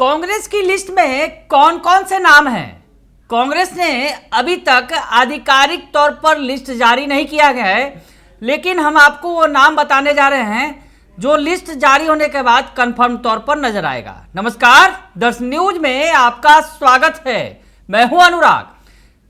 कांग्रेस की लिस्ट में कौन कौन से नाम हैं? कांग्रेस ने अभी तक आधिकारिक तौर पर लिस्ट जारी नहीं किया गया है, लेकिन हम आपको वो नाम बताने जा रहे हैं जो लिस्ट जारी होने के बाद कंफर्म तौर पर नजर आएगा। नमस्कार, दर्शन न्यूज में आपका स्वागत है। मैं हूं अनुराग।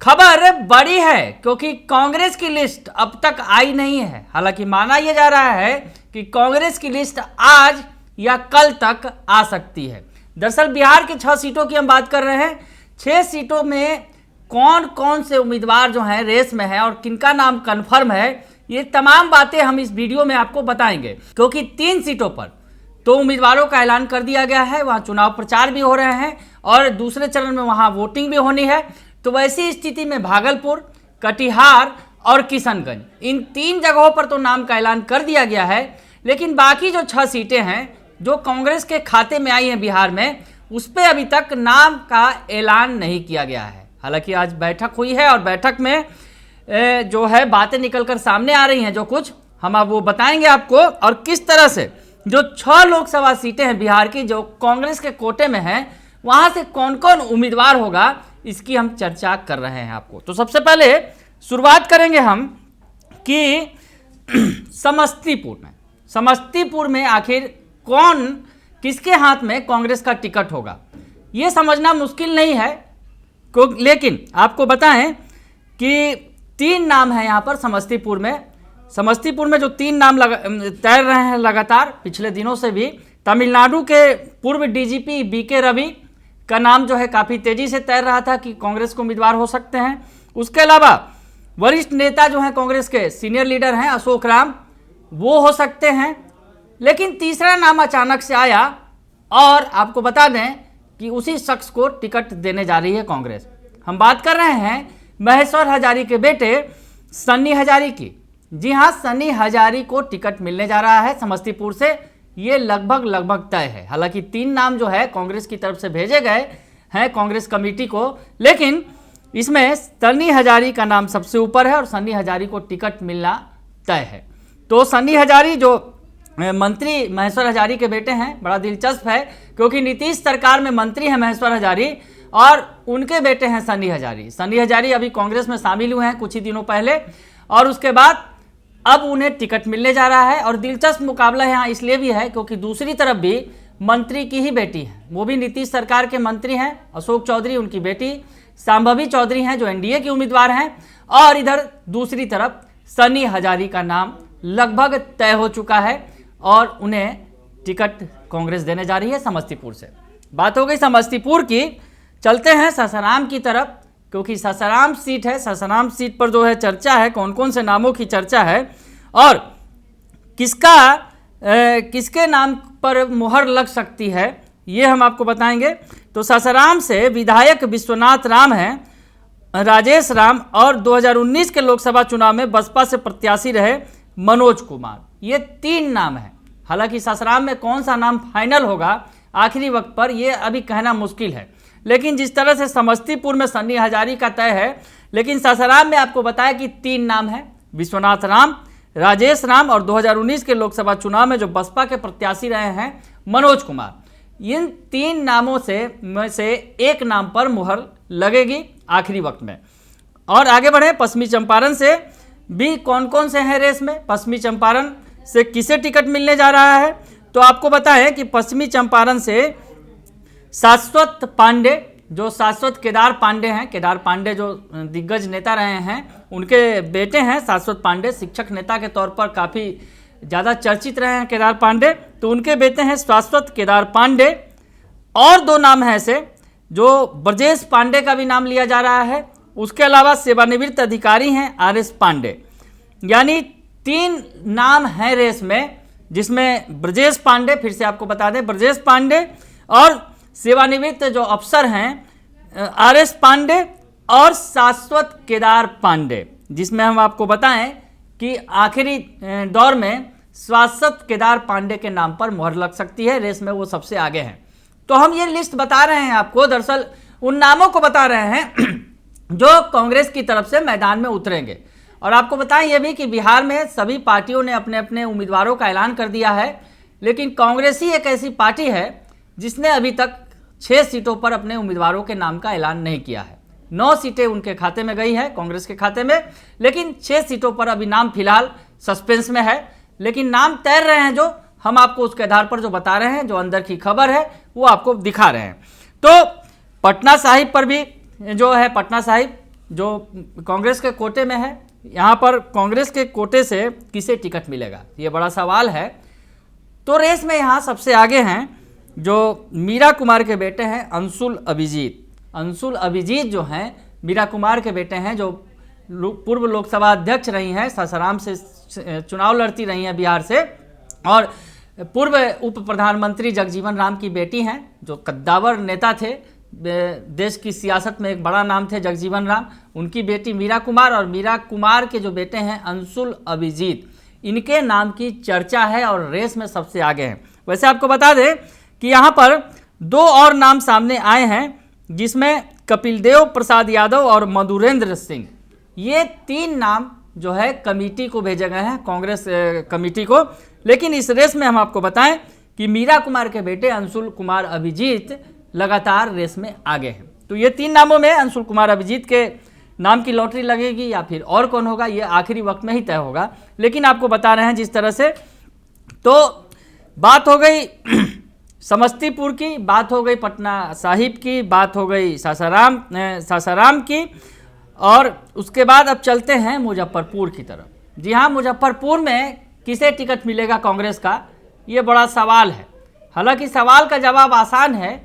खबर बड़ी है क्योंकि कांग्रेस की लिस्ट अब तक आई नहीं है। हालांकि माना यह जा रहा है कि कांग्रेस की लिस्ट आज या कल तक आ सकती है। दरअसल बिहार की 6 सीटों की हम बात कर रहे हैं। 6 सीटों में कौन कौन से उम्मीदवार जो हैं रेस में हैं और किनका नाम कन्फर्म है, ये तमाम बातें हम इस वीडियो में आपको बताएंगे। क्योंकि 3 सीटों पर तो उम्मीदवारों का ऐलान कर दिया गया है, वहाँ चुनाव प्रचार भी हो रहे हैं और दूसरे चरण में वहाँ वोटिंग भी होनी है। तो वैसी स्थिति में भागलपुर, कटिहार और किशनगंज, इन 3 जगहों पर तो नाम का ऐलान कर दिया गया है, लेकिन बाकी जो 6 सीटें हैं जो कांग्रेस के खाते में आई हैं बिहार में, उस पर अभी तक नाम का ऐलान नहीं किया गया है। हालांकि आज बैठक हुई है और बैठक में जो है बातें निकलकर सामने आ रही हैं, जो कुछ हम अब वो बताएंगे आपको। और किस तरह से जो 6 लोकसभा सीटें हैं बिहार की जो कांग्रेस के कोटे में हैं, वहाँ से कौन कौन उम्मीदवार होगा, इसकी हम चर्चा कर रहे हैं आपको। तो सबसे पहले शुरुआत करेंगे हम कि समस्तीपुर में आखिर कौन, किसके हाथ में कांग्रेस का टिकट होगा, ये समझना मुश्किल नहीं है। लेकिन आपको बताएं कि 3 नाम हैं यहाँ पर समस्तीपुर में जो 3 नाम तैर रहे हैं लगातार पिछले दिनों से भी। तमिलनाडु के पूर्व डीजीपी बीके रवि का नाम जो है काफ़ी तेज़ी से तैर रहा था कि कांग्रेस को उम्मीदवार हो सकते हैं। उसके अलावा वरिष्ठ नेता जो हैं कांग्रेस के सीनियर लीडर हैं अशोक राम, वो हो सकते हैं। लेकिन तीसरा नाम अचानक से आया और आपको बता दें कि उसी शख्स को टिकट देने जा रही है कांग्रेस। हम बात कर रहे हैं महेश्वर हजारी के बेटे सन्नी हजारी की। जी हाँ, सन्नी हजारी को टिकट मिलने जा रहा है समस्तीपुर से, ये लगभग तय है। हालांकि 3 नाम जो है कांग्रेस की तरफ से भेजे गए हैं कांग्रेस कमेटी को, लेकिन इसमें सन्नी हजारी का नाम सबसे ऊपर है और सन्नी हजारी को टिकट मिलना तय है। तो सन्नी हजारी जो मंत्री महेश्वर हजारी के बेटे हैं, बड़ा दिलचस्प है क्योंकि नीतीश सरकार में मंत्री हैं महेश्वर हजारी और उनके बेटे हैं सन्नी हजारी। सन्नी हजारी अभी कांग्रेस में शामिल हुए हैं कुछ ही दिनों पहले और उसके बाद अब उन्हें टिकट मिलने जा रहा है। और दिलचस्प मुकाबला यहाँ इसलिए भी है क्योंकि दूसरी तरफ भी मंत्री की ही बेटी है, वो भी नीतीश सरकार के मंत्री हैं, अशोक चौधरी, उनकी बेटी शांभवी चौधरी हैं जो एनडीए की उम्मीदवार हैं। और इधर दूसरी तरफ सन्नी हजारी का नाम लगभग तय हो चुका है और उन्हें टिकट कांग्रेस देने जा रही है समस्तीपुर से। बात हो गई समस्तीपुर की, चलते हैं सासाराम की तरफ क्योंकि सासाराम सीट है। सासाराम सीट पर जो है चर्चा है, कौन कौन से नामों की चर्चा है और किसके नाम पर मुहर लग सकती है, ये हम आपको बताएंगे। तो सासाराम से विधायक विश्वनाथ राम हैं, राजेश राम और 2019 के लोकसभा चुनाव में बसपा से प्रत्याशी रहे मनोज कुमार, ये 3 नाम हैं। हालांकि सासाराम में कौन सा नाम फाइनल होगा आखिरी वक्त पर, ये अभी कहना मुश्किल है। लेकिन जिस तरह से समस्तीपुर में सन्नी हजारी का तय है, लेकिन सासाराम में आपको बताया कि 3 नाम हैं, विश्वनाथ राम, राजेश राम और 2019 के लोकसभा चुनाव में जो बसपा के प्रत्याशी रहे हैं मनोज कुमार। इन 3 नामों से एक नाम पर मुहर लगेगी आखिरी वक्त में। और आगे बढ़े, पश्चिमी चंपारण से भी कौन कौन से हैं रेस में, पश्चिमी चंपारण से किसे टिकट मिलने जा रहा है। तो आपको बताएं कि पश्चिमी चंपारण से शाश्वत पांडे, जो शाश्वत केदार पांडे हैं, केदार पांडे जो दिग्गज नेता रहे हैं, उनके बेटे हैं शाश्वत पांडे, शिक्षक नेता के तौर पर काफ़ी ज़्यादा चर्चित रहे हैं केदार पांडे, तो उनके बेटे हैं शाश्वत केदार पांडे। और 2 नाम हैं ऐसे, जो ब्रजेश पांडे का भी नाम लिया जा रहा है। उसके अलावा सेवानिवृत्त अधिकारी हैं आरएस पांडे। यानी 3 नाम हैं रेस में, जिसमें ब्रजेश पांडे, फिर से आपको बता दें, ब्रजेश पांडे और सेवानिवृत्त जो अफसर हैं आरएस पांडे और शाश्वत केदार पांडे, जिसमें हम आपको बताएं कि आखिरी दौर में शाश्वत केदार पांडे के नाम पर मुहर लग सकती है, रेस में वो सबसे आगे हैं। तो हम ये लिस्ट बता रहे हैं आपको, दरअसल उन नामों को बता रहे हैं जो कांग्रेस की तरफ से मैदान में उतरेंगे। और आपको बताएं ये भी कि बिहार में सभी पार्टियों ने अपने अपने उम्मीदवारों का ऐलान कर दिया है, लेकिन कांग्रेस ही एक ऐसी पार्टी है जिसने अभी तक 6 सीटों पर अपने उम्मीदवारों के नाम का ऐलान नहीं किया है। 9 सीटें उनके खाते में गई है, कांग्रेस के खाते में, लेकिन 6 सीटों पर अभी नाम फिलहाल सस्पेंस में है। लेकिन नाम तैर रहे हैं, जो हम आपको उसके आधार पर जो बता रहे हैं, जो अंदर की खबर है वो आपको दिखा रहे हैं। तो पटना साहिब पर भी जो है, पटना साहिब जो कांग्रेस के कोटे में है, यहाँ पर कांग्रेस के कोटे से किसे टिकट मिलेगा, ये बड़ा सवाल है। तो रेस में यहाँ सबसे आगे हैं जो मीरा कुमार के बेटे हैं अंशुल अभिजीत। अंशुल अभिजीत जो हैं मीरा कुमार के बेटे हैं, जो पूर्व लोकसभा अध्यक्ष रही हैं, सासाराम से चुनाव लड़ती रही हैं बिहार से, और पूर्व उप प्रधानमंत्री जगजीवन राम की बेटी हैं, जो कद्दावर नेता थे, देश की सियासत में एक बड़ा नाम थे जगजीवन राम। उनकी बेटी मीरा कुमार और मीरा कुमार के जो बेटे हैं अंशुल अभिजीत, इनके नाम की चर्चा है और रेस में सबसे आगे हैं। वैसे आपको बता दें कि यहाँ पर 2 और नाम सामने आए हैं, जिसमें कपिल देव प्रसाद यादव और मधुरेंद्र सिंह, ये 3 नाम जो है कमेटी को भेजे गए हैं, कांग्रेस कमेटी को। लेकिन इस रेस में हम आपको बताएं कि मीरा कुमार के बेटे अंशुल कुमार अभिजीत लगातार रेस में आगे हैं। तो ये 3 नामों में अंशुल कुमार अभिजीत के नाम की लॉटरी लगेगी या फिर और कौन होगा, ये आखिरी वक्त में ही तय होगा। लेकिन आपको बता रहे हैं जिस तरह से, तो बात हो गई समस्तीपुर की, बात हो गई पटना साहिब की, बात हो गई सासाराम की, और उसके बाद अब चलते हैं मुजफ्फरपुर की तरफ। जी हाँ, मुजफ्फरपुर में किसे टिकट मिलेगा कांग्रेस का, ये बड़ा सवाल है। हालांकि सवाल का जवाब आसान है,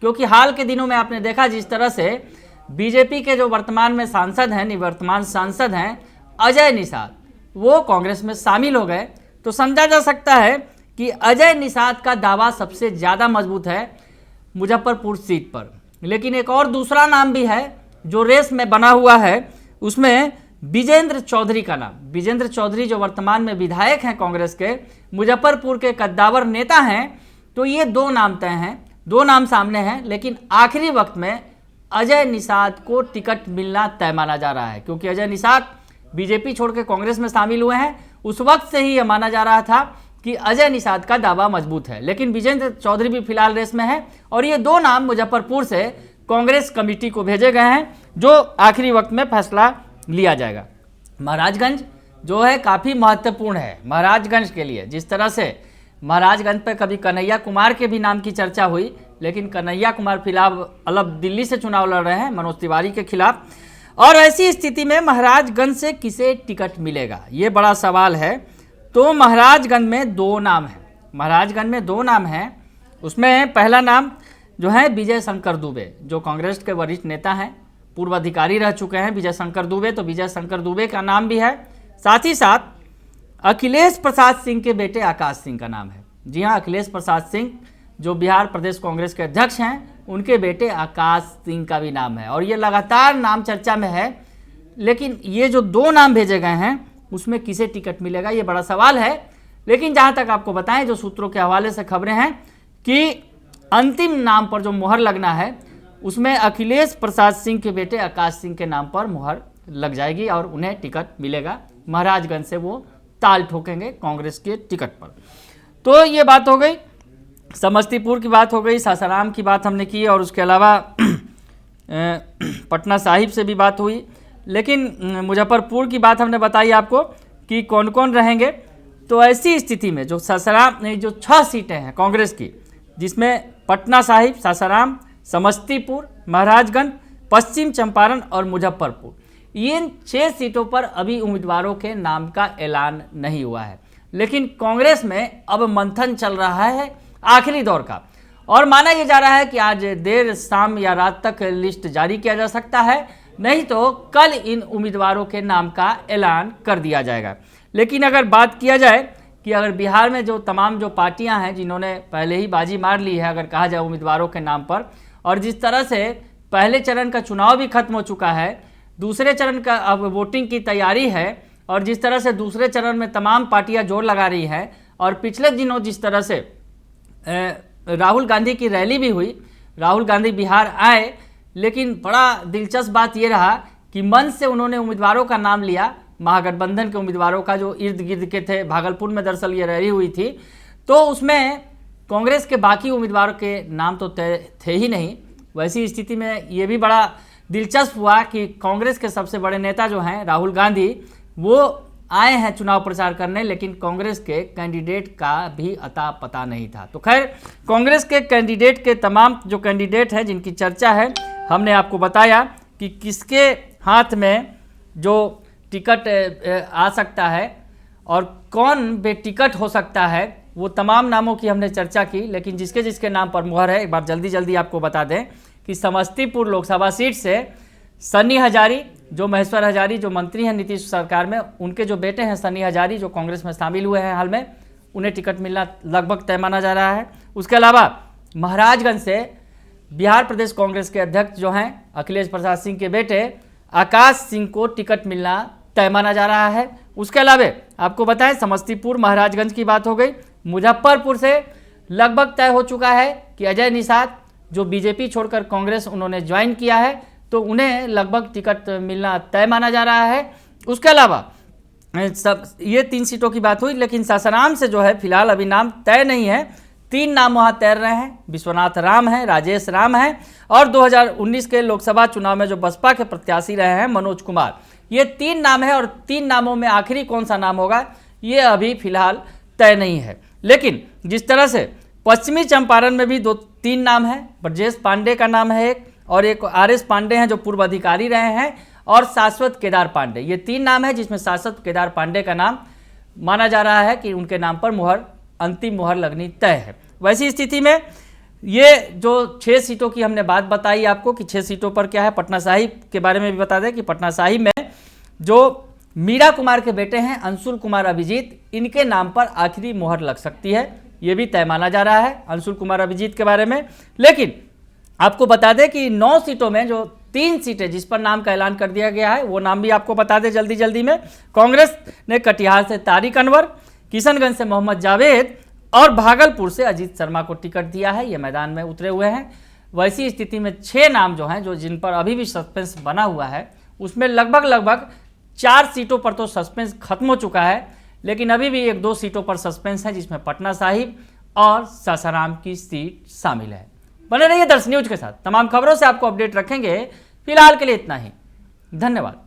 क्योंकि हाल के दिनों में आपने देखा जिस तरह से बीजेपी के जो वर्तमान में सांसद हैं, निवर्तमान सांसद हैं अजय निषाद, वो कांग्रेस में शामिल हो गए। तो समझा जा सकता है कि अजय निषाद का दावा सबसे ज़्यादा मजबूत है मुजफ्फरपुर सीट पर। लेकिन एक और दूसरा नाम भी है जो रेस में बना हुआ है, उसमें विजेंद्र चौधरी का नाम। विजेंद्र चौधरी जो वर्तमान में विधायक हैं कांग्रेस के, मुजफ्फरपुर के कद्दावर नेता हैं। तो ये 2 नाम तय हैं, 2 नाम सामने हैं, लेकिन आखिरी वक्त में अजय निषाद को टिकट मिलना तय माना जा रहा है, क्योंकि अजय निषाद बीजेपी छोड़ के कांग्रेस में शामिल हुए हैं। उस वक्त से ही यह माना जा रहा था कि अजय निषाद का दावा मजबूत है। लेकिन विजेंद्र चौधरी भी फिलहाल रेस में है, और ये 2 नाम मुजफ्फरपुर से कांग्रेस कमेटी को भेजे गए हैं, जो आखिरी वक्त में फैसला लिया जाएगा। महाराजगंज जो है काफ़ी महत्वपूर्ण है महाराजगंज के लिए। जिस तरह से महाराजगंज पर कभी कन्हैया कुमार के भी नाम की चर्चा हुई, लेकिन कन्हैया कुमार फिलहाल अलग दिल्ली से चुनाव लड़ रहे हैं मनोज तिवारी के खिलाफ। और ऐसी स्थिति में महाराजगंज से किसे टिकट मिलेगा, ये बड़ा सवाल है। तो महाराजगंज में 2 नाम हैं, महाराजगंज में 2 नाम हैं। उसमें पहला नाम जो है विजय शंकर दुबे, जो कांग्रेस के वरिष्ठ नेता हैं, पूर्व अधिकारी रह चुके हैं विजय शंकर दुबे। तो विजय शंकर दुबे का नाम भी है। साथ ही साथ अखिलेश प्रसाद सिंह के बेटे आकाश सिंह का नाम है। जी हाँ, अखिलेश प्रसाद सिंह जो बिहार प्रदेश कांग्रेस के अध्यक्ष हैं, उनके बेटे आकाश सिंह का भी नाम है। और ये लगातार नाम चर्चा में है। लेकिन ये जो 2 नाम भेजे गए हैं, उसमें किसे टिकट मिलेगा, ये बड़ा सवाल है। लेकिन जहाँ तक आपको बताएं, जो सूत्रों के हवाले से खबरें हैं कि अंतिम नाम पर जो मुहर लगना है, उसमें अखिलेश प्रसाद सिंह के बेटे आकाश सिंह के नाम पर मुहर लग जाएगी और उन्हें टिकट मिलेगा। महाराजगंज से वो ताल ठोकेंगे कांग्रेस के टिकट पर। तो ये बात हो गई, समस्तीपुर की बात हो गई, सासाराम की बात हमने की, और उसके अलावा पटना साहिब से भी बात हुई। लेकिन मुजफ्फरपुर की बात हमने बताई आपको कि कौन कौन रहेंगे। तो ऐसी स्थिति में जो सासाराम जो 6 सीटें हैं कांग्रेस की, जिसमें पटना साहिब, सासाराम, समस्तीपुर, महाराजगंज, पश्चिम चंपारण और मुजफ्फरपुर, इन 6 सीटों पर अभी उम्मीदवारों के नाम का ऐलान नहीं हुआ है। लेकिन कांग्रेस में अब मंथन चल रहा है आखिरी दौर का, और माना यह जा रहा है कि आज देर शाम या रात तक लिस्ट जारी किया जा सकता है, नहीं तो कल इन उम्मीदवारों के नाम का ऐलान कर दिया जाएगा। लेकिन अगर बात किया जाए कि अगर बिहार में जो तमाम जो पार्टियां हैं जिन्होंने पहले ही बाजी मार ली है, अगर कहा जाए उम्मीदवारों के नाम पर, और जिस तरह से पहले चरण का चुनाव भी खत्म हो चुका है, दूसरे चरण का अब वोटिंग की तैयारी है, और जिस तरह से दूसरे चरण में तमाम पार्टियां जोर लगा रही हैं, और पिछले दिनों जिस तरह से राहुल गांधी की रैली भी हुई, राहुल गांधी बिहार आए, लेकिन बड़ा दिलचस्प बात ये रहा कि मंच से उन्होंने उम्मीदवारों का नाम लिया, महागठबंधन के उम्मीदवारों का, जो इर्द गिर्द के थे। भागलपुर में दरअसल ये रैली हुई थी, तो उसमें कांग्रेस के बाकी उम्मीदवारों के नाम तो तय थे ही नहीं। वैसी स्थिति में ये भी बड़ा दिलचस्प हुआ कि कांग्रेस के सबसे बड़े नेता जो हैं राहुल गांधी, वो आए हैं चुनाव प्रचार करने, लेकिन कांग्रेस के कैंडिडेट का भी अता पता नहीं था। तो खैर, कांग्रेस के कैंडिडेट के तमाम जो कैंडिडेट हैं जिनकी चर्चा है, हमने आपको बताया कि किसके हाथ में जो टिकट आ सकता है और कौन बेटिकट हो सकता है, वो तमाम नामों की हमने चर्चा की। लेकिन जिसके जिसके नाम पर मुहर है, एक बार जल्दी जल्दी आपको बता दें कि समस्तीपुर लोकसभा सीट से सन्नी हजारी, जो महेश्वर हजारी जो मंत्री हैं नीतीश सरकार में, उनके जो बेटे हैं सन्नी हजारी जो कांग्रेस में शामिल हुए हैं हाल में, उन्हें टिकट मिलना लगभग तय माना जा रहा है। उसके अलावा महाराजगंज से बिहार प्रदेश कांग्रेस के अध्यक्ष जो हैं अखिलेश प्रसाद सिंह के बेटे आकाश सिंह को टिकट मिलना तय माना जा रहा है। उसके अलावा आपको बताएं, समस्तीपुर महाराजगंज की बात हो गई। मुजफ्फरपुर से लगभग तय हो चुका है कि अजय निषाद जो बीजेपी छोड़कर कांग्रेस उन्होंने ज्वाइन किया है, तो उन्हें लगभग टिकट मिलना तय माना जा रहा है। उसके अलावा सब ये 3 सीटों की बात हुई, लेकिन सासाराम से जो है फिलहाल अभी नाम तय नहीं है। 3 नाम वहाँ तैर रहे हैं, विश्वनाथ राम हैं, राजेश राम हैं और 2019 के लोकसभा चुनाव में जो बसपा के प्रत्याशी रहे हैं मनोज कुमार। ये 3 नाम है और 3 नामों में आखिरी कौन सा नाम होगा ये अभी फिलहाल तय नहीं है। लेकिन जिस तरह से पश्चिमी चंपारण में भी 2-3 नाम हैं, ब्रजेश पांडे का नाम है एक, और एक आर.एस. पांडे हैं जो पूर्व अधिकारी रहे हैं, और शाश्वत केदार पांडे। ये 3 नाम है जिसमें शाश्वत केदार पांडे का नाम माना जा रहा है कि उनके नाम पर मुहर, अंतिम मुहर लगनी तय है। वैसी स्थिति में ये जो 6 सीटों की हमने बात बताई आपको कि 6 सीटों पर क्या है, पटना साहिब के बारे में भी बता दें कि पटना साहिब में जो मीरा कुमार के बेटे हैं अंशुल कुमार अभिजीत, इनके नाम पर आखिरी मुहर लग सकती है, ये भी तय माना जा रहा है अंशुल कुमार अभिजीत के बारे में। लेकिन आपको बता दें कि 9 सीटों में जो 3 सीटें जिस पर नाम का ऐलान कर दिया गया है, वो नाम भी आपको बता दें जल्दी जल्दी में। कांग्रेस ने कटिहार से तारिक अनवर, किशनगंज से मोहम्मद जावेद और भागलपुर से अजीत शर्मा को टिकट दिया है, ये मैदान में उतरे हुए हैं। वैसी स्थिति में 6 नाम जो हैं, जो जिन पर अभी भी सस्पेंस बना हुआ है, उसमें लगभग 4 सीटों पर तो सस्पेंस खत्म हो चुका है, लेकिन अभी भी 1-2 सीटों पर सस्पेंस है, जिसमें पटना साहिब और सासाराम की सीट शामिल है। बने रहिए दर्शन न्यूज के साथ, तमाम खबरों से आपको अपडेट रखेंगे। फिलहाल के लिए इतना ही, धन्यवाद।